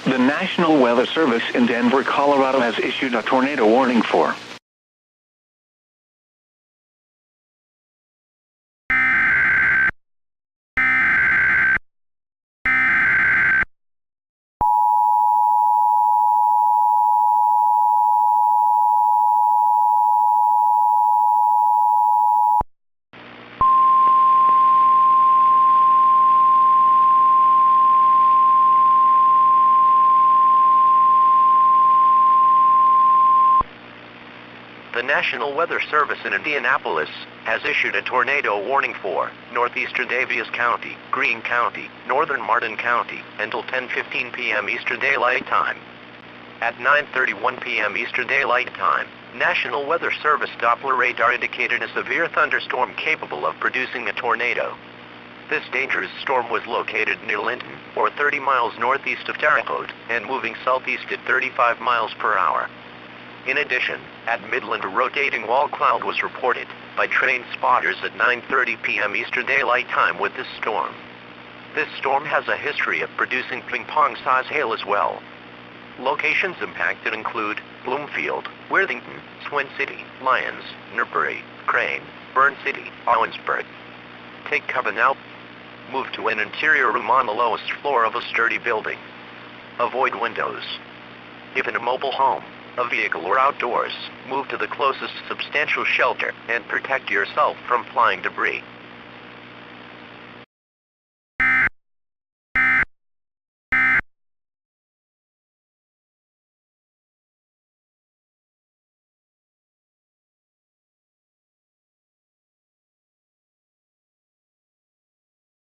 The National Weather Service in Denver, Colorado has issued a tornado warning for The National Weather Service in Indianapolis has issued a tornado warning for northeastern Daviess County, Greene County, northern Martin County, until 10:15 p.m. Eastern Daylight Time. At 9:31 p.m. Eastern Daylight Time, National Weather Service Doppler radar indicated a severe thunderstorm capable of producing a tornado. This dangerous storm was located near Linton, or 30 miles northeast of Terre Haute, and moving southeast at 35 miles per hour. In addition, at Midland a rotating wall cloud was reported by train spotters at 9:30 p.m. Eastern Daylight Time with this storm. This storm has a history of producing ping-pong-size hail as well. Locations impacted include Bloomfield, Worthington, Twin City, Lyons, Newbury, Crane, Burn City, Owensburg. Take cover now. Move to an interior room on the lowest floor of a sturdy building. Avoid windows. If in a mobile home, a vehicle or outdoors, move to the closest substantial shelter and protect yourself from flying debris.